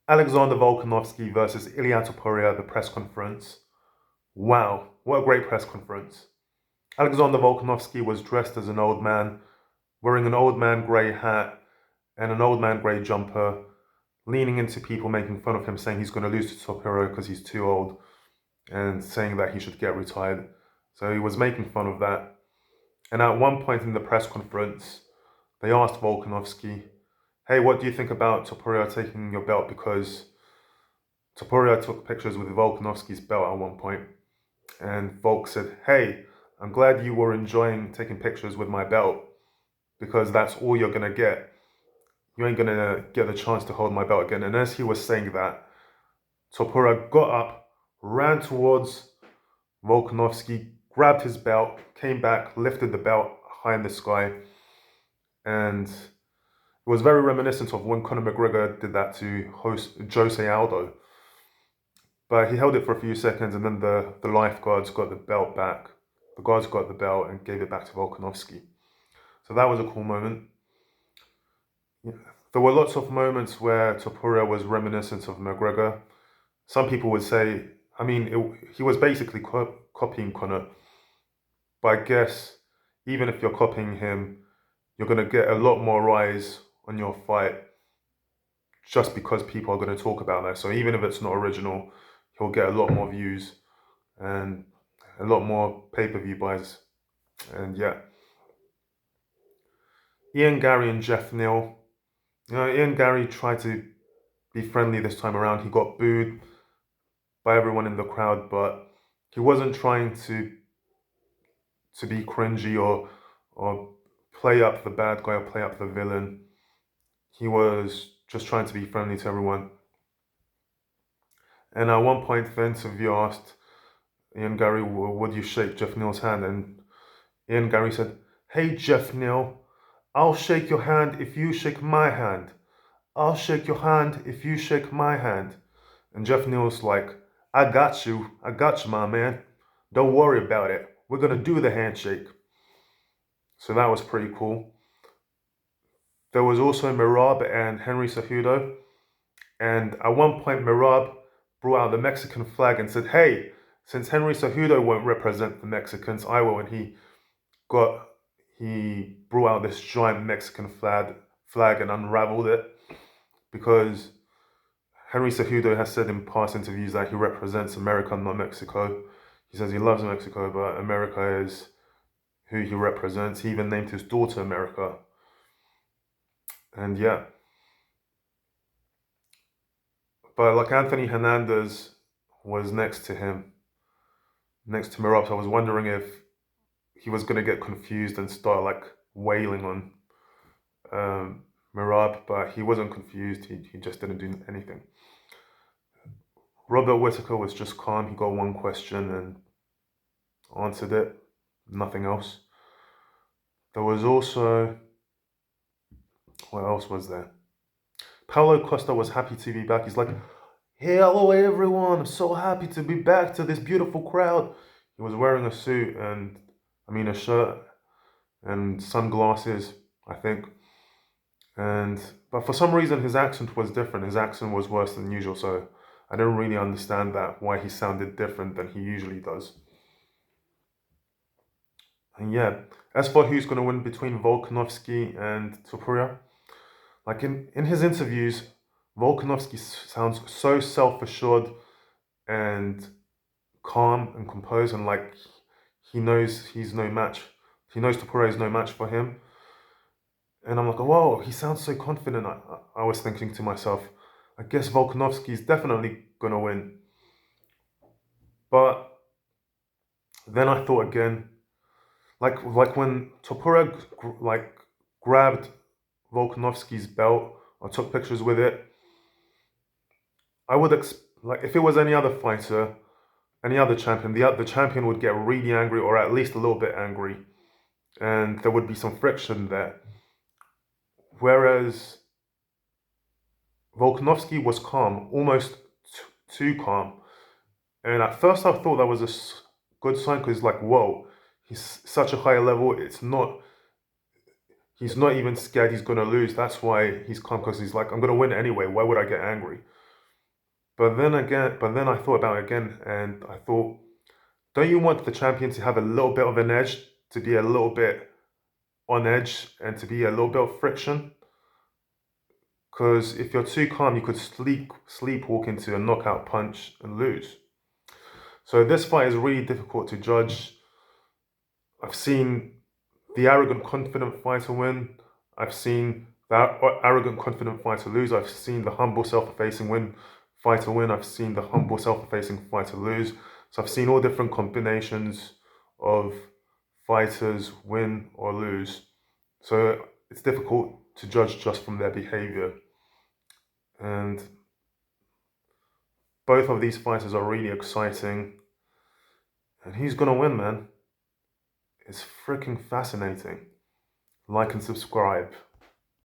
Alexander Volkanovski versus Ilia Topuria, the press conference. Wow, what a great press conference. Alexander Volkanovski was dressed as an old man, wearing an old man grey hat and an old man grey jumper, leaning into people making fun of him, saying he's going to lose to Topuria because he's too old, and saying that he should get retired. So he was making fun of that. And at one point in the press conference, they asked Volkanovski, hey, what do you think about Topuria taking your belt? Because Topuria took pictures with Volkanovski's belt at one point, and Volk said, hey, I'm glad you were enjoying taking pictures with my belt, because that's all you're going to get. You ain't going to get the chance to hold my belt again. And as he was saying that, Topuria got up, ran towards Volkanovski, grabbed his belt, came back, lifted the belt high in the sky, and it was very reminiscent of when Conor McGregor did that to host Jose Aldo. But he held it for a few seconds, and then the lifeguards got the belt back. The guards got the belt and gave it back to Volkanovski. So that was a cool moment. Yeah. There were lots of moments where Topuria was reminiscent of McGregor. Some people would say, he was basically copying Conor. But I guess even if you're copying him, you're going to get a lot more rise on your fight just because people are going to talk about that. So even if it's not original, he'll get a lot more views and a lot more pay-per-view buys. And yeah, Ian Gary and Jeff Neal. Ian Gary tried to be friendly this time around. He got booed by everyone in the crowd, but he wasn't trying to be cringy or play up the bad guy or play up the villain. He was just trying to be friendly to everyone. And at one point, the interview asked Ian Gary, would you shake Jeff Neal's hand? And Ian Gary said, hey, Jeff Neal, I'll shake your hand if you shake my hand. I'll shake your hand if you shake my hand. And Jeff Neal's like, I got you, my man. Don't worry about it. We're going to do the handshake. So that was pretty cool. There was also Mirab and Henry Cejudo. And at one point, Mirab brought out the Mexican flag and said, hey, since Henry Cejudo won't represent the Mexicans, I will. And he brought out this giant Mexican flag and unraveled it, because Henry Cejudo has said in past interviews that he represents America, not Mexico. He says he loves Mexico, but America is who he represents. He even named his daughter America. And yeah. But like Anthony Hernandez was next to him, next to Mirab. So I was wondering if he was going to get confused and start like wailing on Mirab, but he wasn't confused. He just didn't do anything. Robert Whittaker was just calm. He got one question and answered it, nothing else. There was also, what else was there? Paulo Costa was happy to be back. He's like, hey, hello everyone, I'm so happy to be back to this beautiful crowd. He was wearing a suit and, a shirt and sunglasses, I think. But for some reason his accent was different. His accent was worse than usual, so I don't really understand that, why he sounded different than he usually does. And yeah, as for who's going to win between Volkanovski and Topuria, like in his interviews, Volkanovski sounds so self-assured and calm and composed, and like he knows he's no match. He knows Topuria is no match for him. And I'm like, whoa, he sounds so confident. I was thinking to myself, I guess Volkanovski is definitely going to win. But then I thought again, like when Topuria grabbed Volkanovski's belt or took pictures with it, I would like if it was any other fighter, any other champion, the champion would get really angry, or at least a little bit angry, and there would be some friction there. Whereas Volkanovski was calm, almost too calm. And at first I thought that was a good sign, because like, whoa, he's such a high level. He's not even scared he's going to lose. That's why he's calm, because he's like, I'm going to win anyway. Why would I get angry? But then I thought about it again, and I thought, don't you want the champion to have a little bit of an edge, to be a little bit on edge, and to be a little bit of friction? Because if you're too calm, you could sleepwalk into a knockout punch and lose. So this fight is really difficult to judge. I've seen the arrogant, confident fighter win. I've seen that arrogant, confident fighter lose. I've seen the humble, self-effacing fighter win. I've seen the humble, self-effacing fighter lose. So I've seen all different combinations of fighters win or lose. So it's difficult to judge just from their behavior. And both of these fighters are really exciting. And who's gonna win, man? It's freaking fascinating. Like and subscribe.